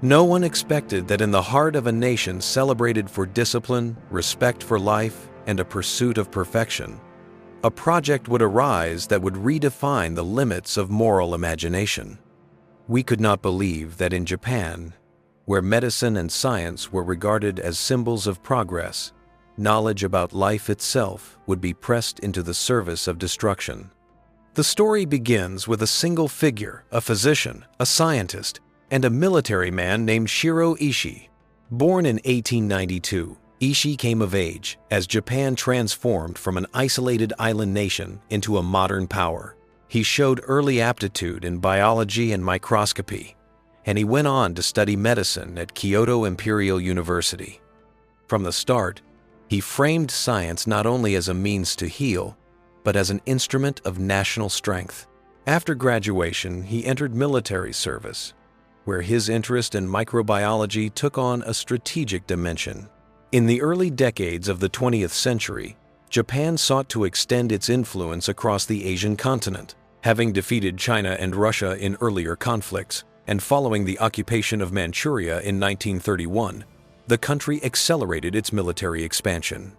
No one expected that in the heart of a nation celebrated for discipline, respect for life, and a pursuit of perfection, a project would arise that would redefine the limits of moral imagination. We could not believe that in Japan, where medicine and science were regarded as symbols of progress, knowledge about life itself would be pressed into the service of destruction. The story begins with a single figure, a physician, a scientist, and a military man named Shiro Ishii. Born in 1892, Ishii came of age as Japan transformed from an isolated island nation into a modern power. He showed early aptitude in biology and microscopy, and he went on to study medicine at Kyoto Imperial University. From the start, he framed science not only as a means to heal, but as an instrument of national strength. After graduation, he entered military service, where his interest in microbiology took on a strategic dimension. In the early decades of the 20th century, Japan sought to extend its influence across the Asian continent. Having defeated China and Russia in earlier conflicts, and following the occupation of Manchuria in 1931, the country accelerated its military expansion.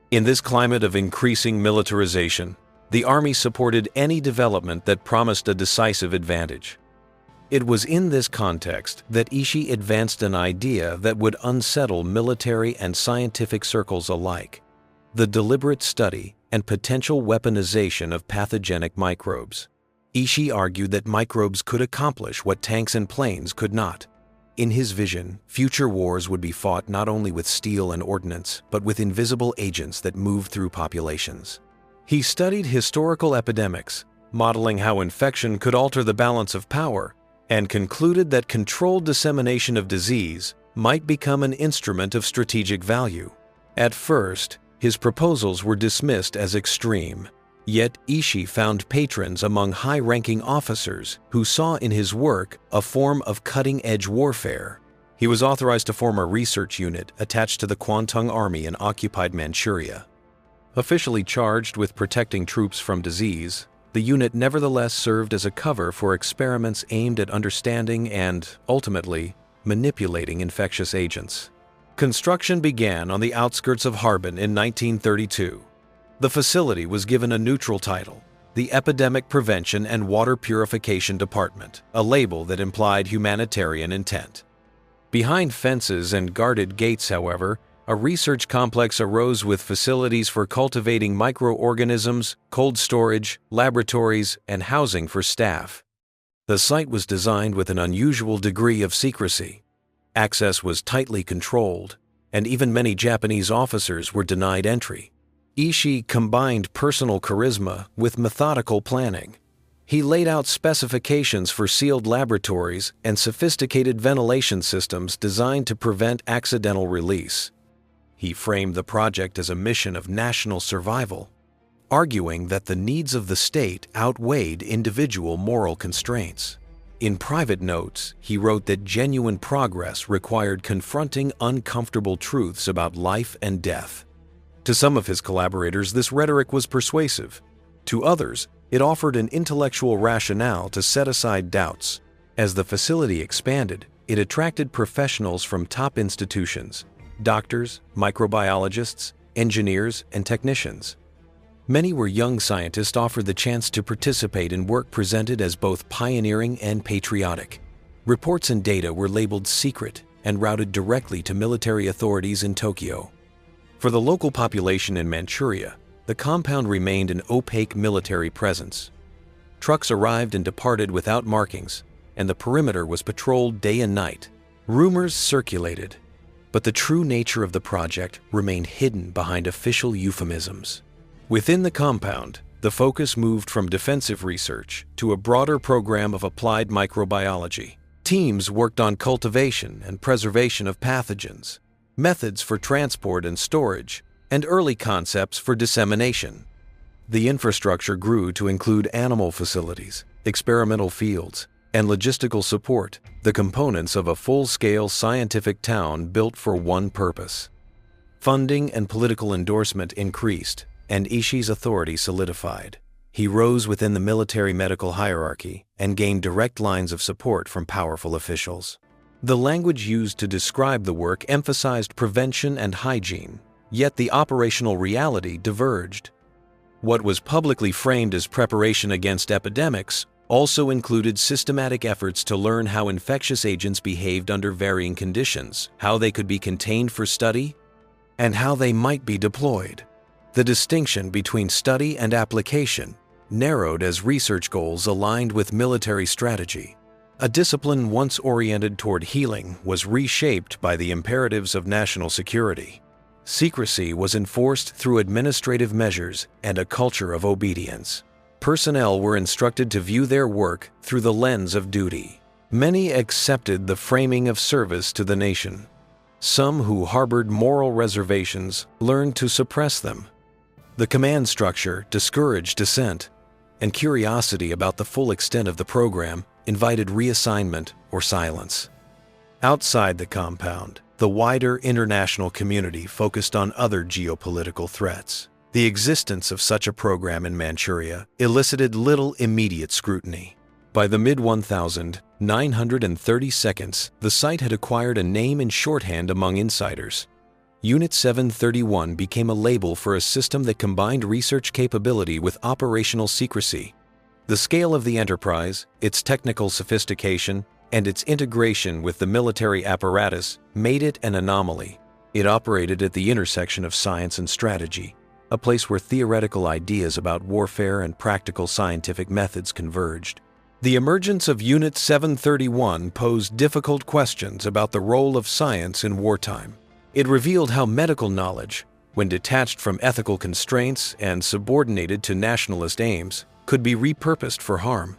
In this climate of increasing militarization, the army supported any development that promised a decisive advantage. It was in this context that Ishii advanced an idea that would unsettle military and scientific circles alike: the deliberate study and potential weaponization of pathogenic microbes. Ishii argued that microbes could accomplish what tanks and planes could not. In his vision, future wars would be fought not only with steel and ordnance, but with invisible agents that moved through populations. He studied historical epidemics, modeling how infection could alter the balance of power, and concluded that controlled dissemination of disease might become an instrument of strategic value. At first, his proposals were dismissed as extreme. Yet Ishii found patrons among high-ranking officers who saw in his work a form of cutting-edge warfare. He was authorized to form a research unit attached to the Kwantung Army in occupied Manchuria. Officially charged with protecting troops from disease, the unit nevertheless served as a cover for experiments aimed at understanding and, ultimately, manipulating infectious agents. Construction began on the outskirts of Harbin in 1932. The facility was given a neutral title, the Epidemic Prevention and Water Purification Department, a label that implied humanitarian intent. Behind fences and guarded gates, however, a research complex arose with facilities for cultivating microorganisms, cold storage, laboratories, and housing for staff. The site was designed with an unusual degree of secrecy. Access was tightly controlled, and even many Japanese officers were denied entry. Ishii combined personal charisma with methodical planning. He laid out specifications for sealed laboratories and sophisticated ventilation systems designed to prevent accidental release. He framed the project as a mission of national survival, arguing that the needs of the state outweighed individual moral constraints. In private notes, he wrote that genuine progress required confronting uncomfortable truths about life and death. To some of his collaborators, this rhetoric was persuasive. To others, it offered an intellectual rationale to set aside doubts. As the facility expanded, it attracted professionals from top institutions: doctors, microbiologists, engineers, and technicians. Many were young scientists offered the chance to participate in work presented as both pioneering and patriotic. Reports and data were labeled secret and routed directly to military authorities in Tokyo. For the local population in Manchuria, the compound remained an opaque military presence. Trucks arrived and departed without markings, and the perimeter was patrolled day and night. Rumors circulated, but the true nature of the project remained hidden behind official euphemisms. Within the compound, the focus moved from defensive research to a broader program of applied microbiology. Teams worked on cultivation and preservation of pathogens, methods for transport and storage, and early concepts for dissemination. The infrastructure grew to include animal facilities, experimental fields, and logistical support, the components of a full-scale scientific town built for one purpose. Funding and political endorsement increased, and Ishii's authority solidified. He rose within the military medical hierarchy and gained direct lines of support from powerful officials. The language used to describe the work emphasized prevention and hygiene, yet the operational reality diverged. What was publicly framed as preparation against epidemics also included systematic efforts to learn how infectious agents behaved under varying conditions, how they could be contained for study, and how they might be deployed. The distinction between study and application narrowed as research goals aligned with military strategy. A discipline once oriented toward healing was reshaped by the imperatives of national security. Secrecy was enforced through administrative measures and a culture of obedience. Personnel were instructed to view their work through the lens of duty. Many accepted the framing of service to the nation. Some who harbored moral reservations learned to suppress them. The command structure discouraged dissent, and curiosity about the full extent of the program invited reassignment or silence. Outside the compound, the wider international community focused on other geopolitical threats. The existence of such a program in Manchuria elicited little immediate scrutiny. By the mid-1932s, the site had acquired a name in shorthand among insiders. Unit 731 became a label for a system that combined research capability with operational secrecy. The scale of the enterprise, its technical sophistication, and its integration with the military apparatus made it an anomaly. It operated at the intersection of science and strategy, a place where theoretical ideas about warfare and practical scientific methods converged. The emergence of Unit 731 posed difficult questions about the role of science in wartime. It revealed how medical knowledge, when detached from ethical constraints and subordinated to nationalist aims, could be repurposed for harm.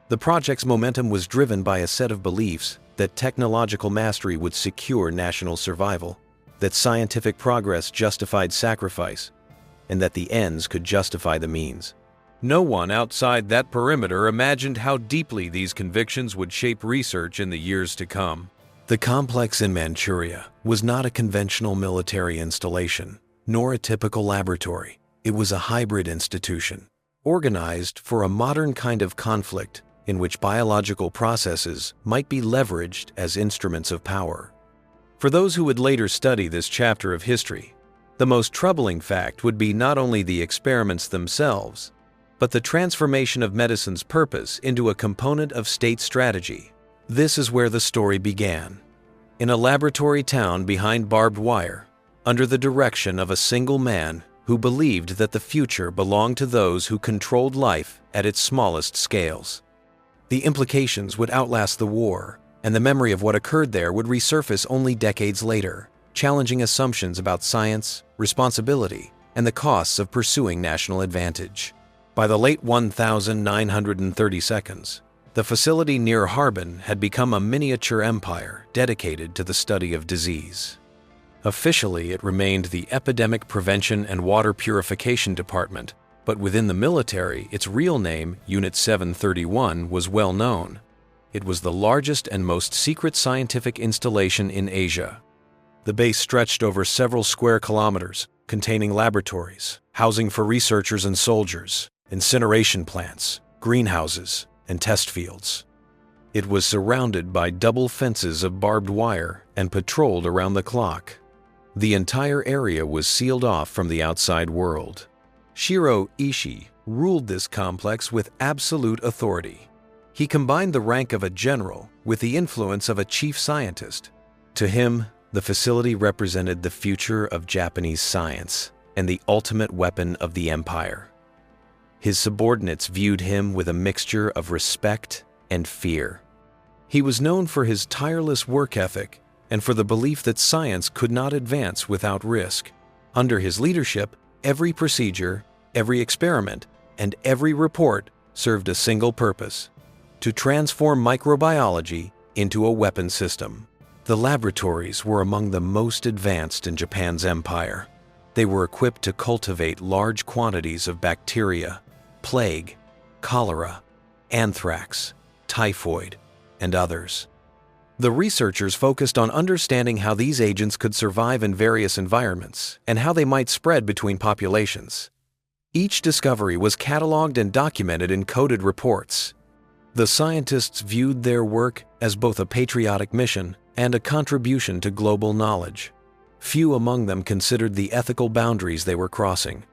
The project's momentum was driven by a set of beliefs that technological mastery would secure national survival, that scientific progress justified sacrifice, and that the ends could justify the means. No one outside that perimeter imagined how deeply these convictions would shape research in the years to come. The complex in Manchuria was not a conventional military installation, nor a typical laboratory. It was a hybrid institution, organized for a modern kind of conflict in which biological processes might be leveraged as instruments of power. For those who would later study this chapter of history, the most troubling fact would be not only the experiments themselves, but the transformation of medicine's purpose into a component of state strategy. This is where the story began. In a laboratory town behind barbed wire, under the direction of a single man who believed that the future belonged to those who controlled life at its smallest scales. The implications would outlast the war, and the memory of what occurred there would resurface only decades later, challenging assumptions about science, responsibility, and the costs of pursuing national advantage. By the late 1932s, the facility near Harbin had become a miniature empire dedicated to the study of disease. Officially, it remained the Epidemic Prevention and Water Purification Department, but within the military, its real name, Unit 731, was well known. It was the largest and most secret scientific installation in Asia. The base stretched over several square kilometers, containing laboratories, housing for researchers and soldiers, incineration plants, greenhouses, and test fields. It was surrounded by double fences of barbed wire and patrolled around the clock. The entire area was sealed off from the outside world. Shiro Ishii ruled this complex with absolute authority. He combined the rank of a general with the influence of a chief scientist. To him, the facility represented the future of Japanese science and the ultimate weapon of the empire. His subordinates viewed him with a mixture of respect and fear. He was known for his tireless work ethic and for the belief that science could not advance without risk. Under his leadership, every procedure, every experiment, and every report served a single purpose: to transform microbiology into a weapon system. The laboratories were among the most advanced in Japan's empire. They were equipped to cultivate large quantities of bacteria, plague, cholera, anthrax, typhoid, and others. The researchers focused on understanding how these agents could survive in various environments and how they might spread between populations. Each discovery was cataloged and documented in coded reports. The scientists viewed their work as both a patriotic mission and a contribution to global knowledge. Few among them considered the ethical boundaries they were crossing.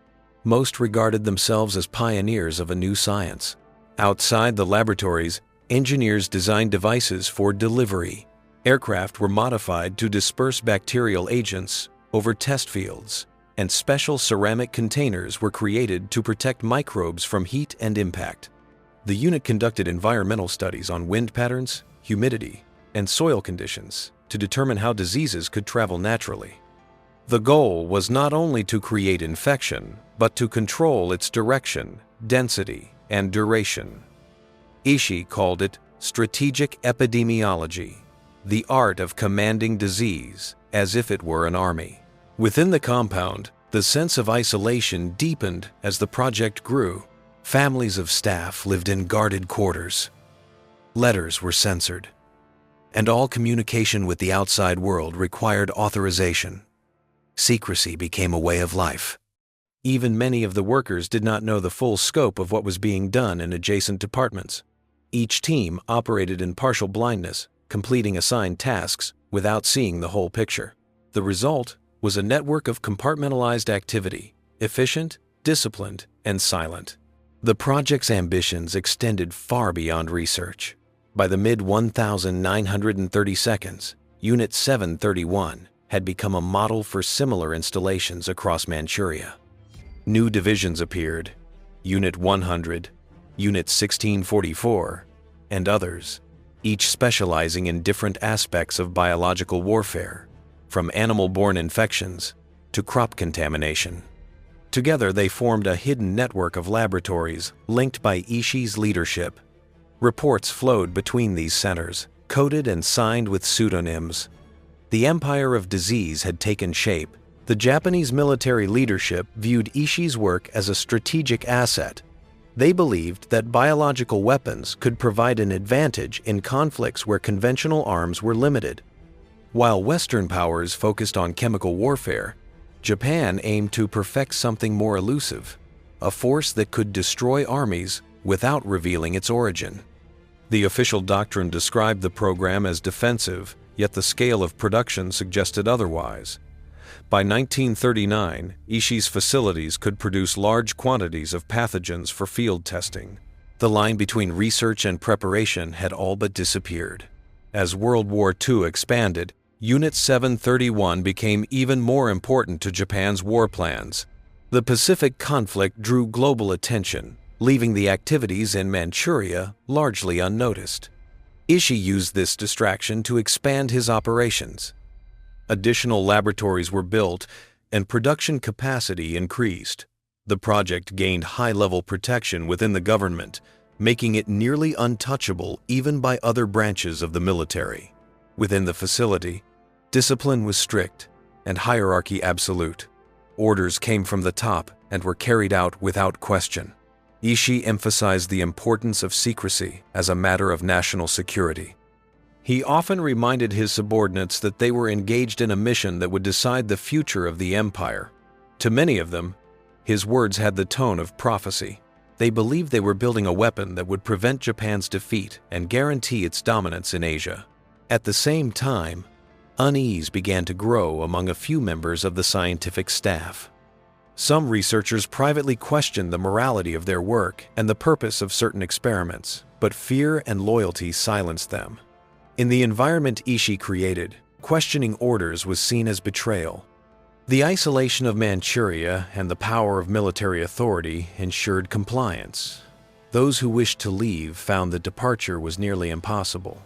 Most regarded themselves as pioneers of a new science. Outside the laboratories, engineers designed devices for delivery. Aircraft were modified to disperse bacterial agents over test fields, and special ceramic containers were created to protect microbes from heat and impact. The unit conducted environmental studies on wind patterns, humidity, and soil conditions to determine how diseases could travel naturally. The goal was not only to create infection, but to control its direction, density, and duration. Ishii called it strategic epidemiology, the art of commanding disease as if it were an army. Within the compound, the sense of isolation deepened as the project grew. Families of staff lived in guarded quarters. Letters were censored, and all communication with the outside world required authorization. Secrecy became a way of life. Even many of the workers did not know the full scope of what was being done in adjacent departments. Each team operated in partial blindness, completing assigned tasks without seeing the whole picture. The result was a network of compartmentalized activity, efficient, disciplined, and silent. The project's ambitions extended far beyond research. By the mid-1932s, Unit 731 had become a model for similar installations across Manchuria. New divisions appeared, Unit 100, Unit 1644, and others, each specializing in different aspects of biological warfare, from animal-borne infections to crop contamination. Together, they formed a hidden network of laboratories linked by Ishii's leadership. Reports flowed between these centers, coded and signed with pseudonyms. The empire of disease had taken shape. The Japanese military leadership viewed Ishii's work as a strategic asset. They believed that biological weapons could provide an advantage in conflicts where conventional arms were limited. While Western powers focused on chemical warfare, Japan aimed to perfect something more elusive, a force that could destroy armies without revealing its origin. The official doctrine described the program as defensive, yet the scale of production suggested otherwise. By 1939, Ishii's facilities could produce large quantities of pathogens for field testing. The line between research and preparation had all but disappeared. As World War II expanded, Unit 731 became even more important to Japan's war plans. The Pacific conflict drew global attention, leaving the activities in Manchuria largely unnoticed. Ishii used this distraction to expand his operations. Additional laboratories were built, and production capacity increased. The project gained high-level protection within the government, making it nearly untouchable even by other branches of the military. Within the facility, discipline was strict and hierarchy absolute. Orders came from the top and were carried out without question. Ishii emphasized the importance of secrecy as a matter of national security. He often reminded his subordinates that they were engaged in a mission that would decide the future of the empire. To many of them, his words had the tone of prophecy. They believed they were building a weapon that would prevent Japan's defeat and guarantee its dominance in Asia. At the same time, unease began to grow among a few members of the scientific staff. Some researchers privately questioned the morality of their work and the purpose of certain experiments, but fear and loyalty silenced them. In the environment Ishii created, questioning orders was seen as betrayal. The isolation of Manchuria and the power of military authority ensured compliance. Those who wished to leave found that departure was nearly impossible.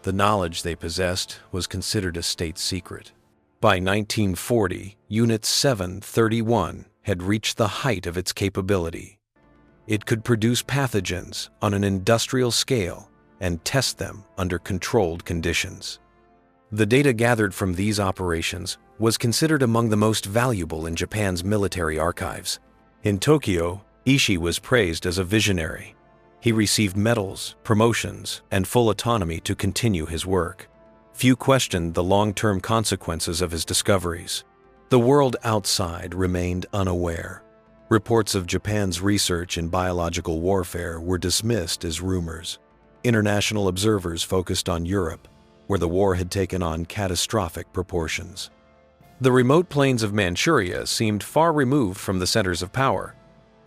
The knowledge they possessed was considered a state secret. By 1940, Unit 731 had reached the height of its capability. It could produce pathogens on an industrial scale and test them under controlled conditions. The data gathered from these operations was considered among the most valuable in Japan's military archives. In Tokyo, Ishii was praised as a visionary. He received medals, promotions, and full autonomy to continue his work. Few questioned the long-term consequences of his discoveries. The world outside remained unaware. Reports of Japan's research in biological warfare were dismissed as rumors. International observers focused on Europe, where the war had taken on catastrophic proportions. The remote plains of Manchuria seemed far removed from the centers of power.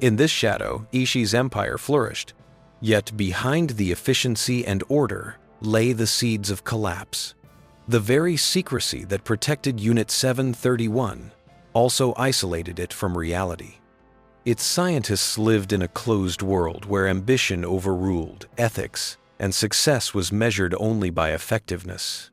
In this shadow, Ishi's empire flourished. Yet behind the efficiency and order lay the seeds of collapse. The very secrecy that protected Unit 731 also isolated it from reality. Its scientists lived in a closed world where ambition overruled ethics and success was measured only by effectiveness.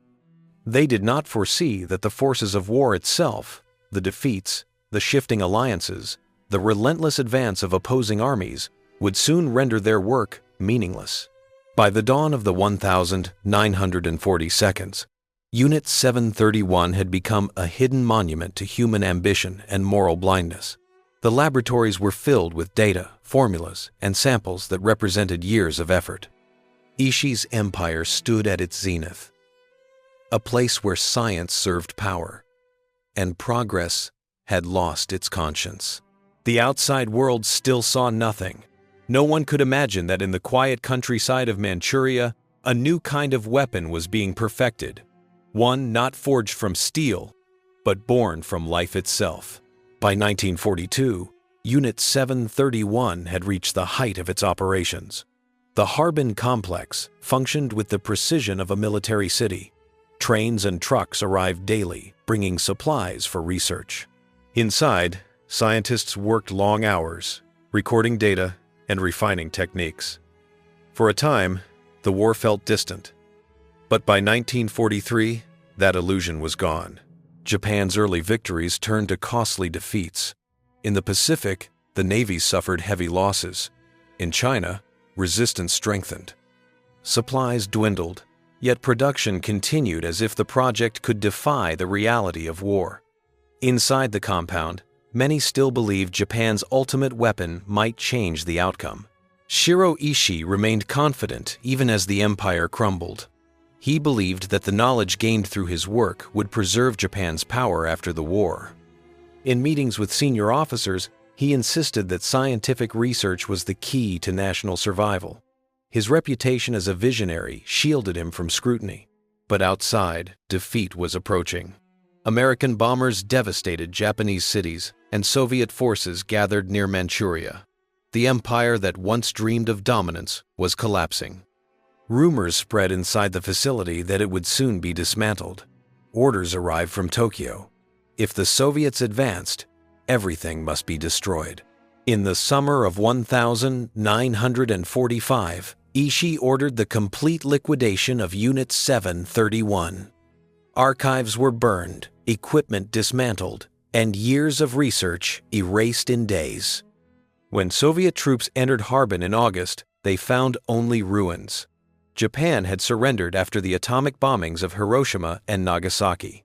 They did not foresee that the forces of war itself, the defeats, the shifting alliances, the relentless advance of opposing armies, would soon render their work meaningless. By the dawn of the 1942nd, Unit 731 had become a hidden monument to human ambition and moral blindness. The laboratories were filled with data, formulas, and samples that represented years of effort. Ishi's empire stood at its zenith, a place where science served power, and progress had lost its conscience. The outside world still saw nothing. No one could imagine that in the quiet countryside of Manchuria, a new kind of weapon was being perfected, one not forged from steel, but born from life itself. By 1942, Unit 731 had reached the height of its operations. The Harbin complex functioned with the precision of a military city. Trains and trucks arrived daily, bringing supplies for research. Inside, scientists worked long hours, recording data and refining techniques. For a time, the war felt distant. But by 1943, that illusion was gone. Japan's early victories turned to costly defeats. In the Pacific, the Navy suffered heavy losses. In China, resistance strengthened. Supplies dwindled, yet production continued as if the project could defy the reality of war. Inside the compound, many still believed Japan's ultimate weapon might change the outcome. Shiro Ishii remained confident even as the empire crumbled. He believed that the knowledge gained through his work would preserve Japan's power after the war. In meetings with senior officers, he insisted that scientific research was the key to national survival. His reputation as a visionary shielded him from scrutiny. But outside, defeat was approaching. American bombers devastated Japanese cities, and Soviet forces gathered near Manchuria. The empire that once dreamed of dominance was collapsing. Rumors spread inside the facility that it would soon be dismantled. Orders arrived from Tokyo. If the Soviets advanced, everything must be destroyed. In the summer of 1945, Ishii ordered the complete liquidation of Unit 731. Archives were burned, equipment dismantled, and years of research erased in days. When Soviet troops entered Harbin in August, they found only ruins. Japan had surrendered after the atomic bombings of Hiroshima and Nagasaki.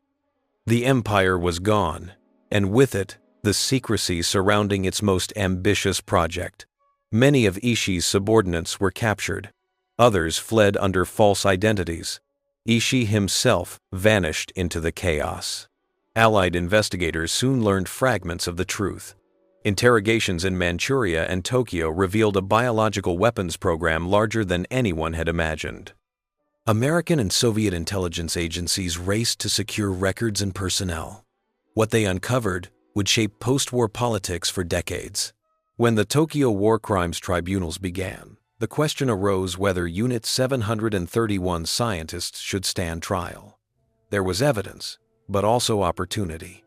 The empire was gone, and with it, the secrecy surrounding its most ambitious project. Many of Ishii's subordinates were captured. Others fled under false identities. Ishii himself vanished into the chaos. Allied investigators soon learned fragments of the truth. Interrogations in Manchuria and Tokyo revealed a biological weapons program larger than anyone had imagined. American and Soviet intelligence agencies raced to secure records and personnel. What they uncovered would shape post-war politics for decades. When the Tokyo War Crimes Tribunals began, the question arose whether Unit 731 scientists should stand trial. There was evidence, but also opportunity.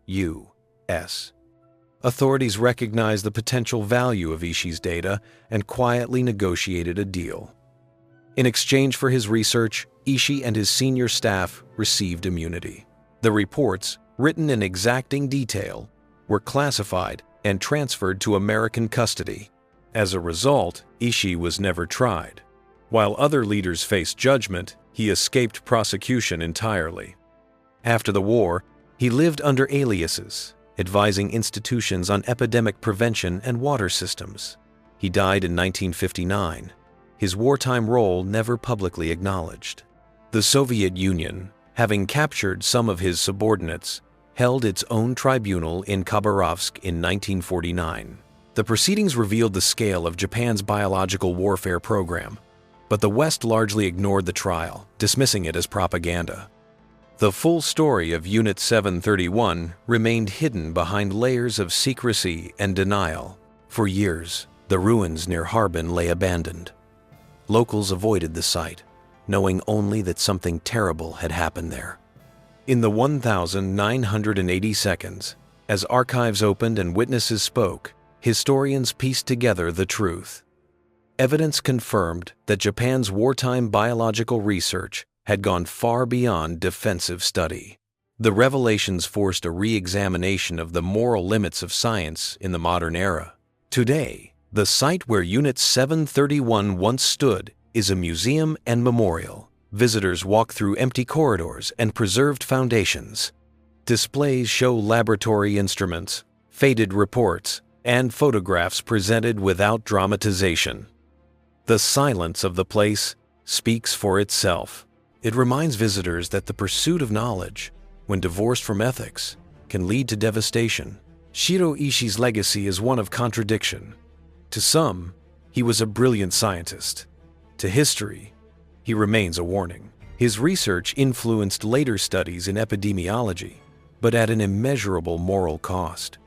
U.S. Authorities recognized the potential value of Ishii's data and quietly negotiated a deal. In exchange for his research, Ishii and his senior staff received immunity. The reports, written in exacting detail, were classified and transferred to American custody. As a result, Ishii was never tried. While other leaders faced judgment, he escaped prosecution entirely. After the war, he lived under aliases, advising institutions on epidemic prevention and water systems. He died in 1959, his wartime role never publicly acknowledged. The Soviet Union, having captured some of his subordinates, held its own tribunal in Khabarovsk in 1949. The proceedings revealed the scale of Japan's biological warfare program. but the West largely ignored the trial, dismissing it as propaganda. The full story of Unit 731 remained hidden behind layers of secrecy and denial. For years, the ruins near Harbin lay abandoned. Locals avoided the site, knowing only that something terrible had happened there. In the 1,980 seconds, as archives opened and witnesses spoke, historians pieced together the truth. Evidence confirmed that Japan's wartime biological research had gone far beyond defensive study. The revelations forced a re-examination of the moral limits of science in the modern era. Today, the site where Unit 731 once stood is a museum and memorial. Visitors walk through empty corridors and preserved foundations. Displays show laboratory instruments, faded reports, and photographs presented without dramatization. The silence of the place speaks for itself. It reminds visitors that the pursuit of knowledge, when divorced from ethics, can lead to devastation. Shiro Ishii's legacy is one of contradiction. To some, he was a brilliant scientist. To history, he remains a warning. His research influenced later studies in epidemiology, but at an immeasurable moral cost.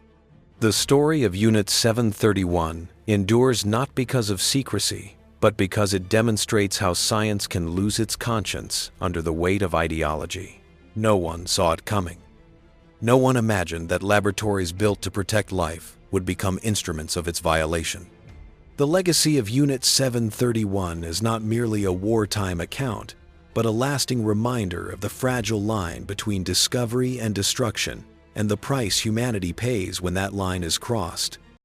The story of Unit 731 endures not because of secrecy, but because it demonstrates how science can lose its conscience under the weight of ideology. No one saw it coming. No one imagined that laboratories built to protect life would become instruments of its violation. The legacy of Unit 731 is not merely a wartime account, but a lasting reminder of the fragile line between discovery and destruction, and the price humanity pays when that line is crossed.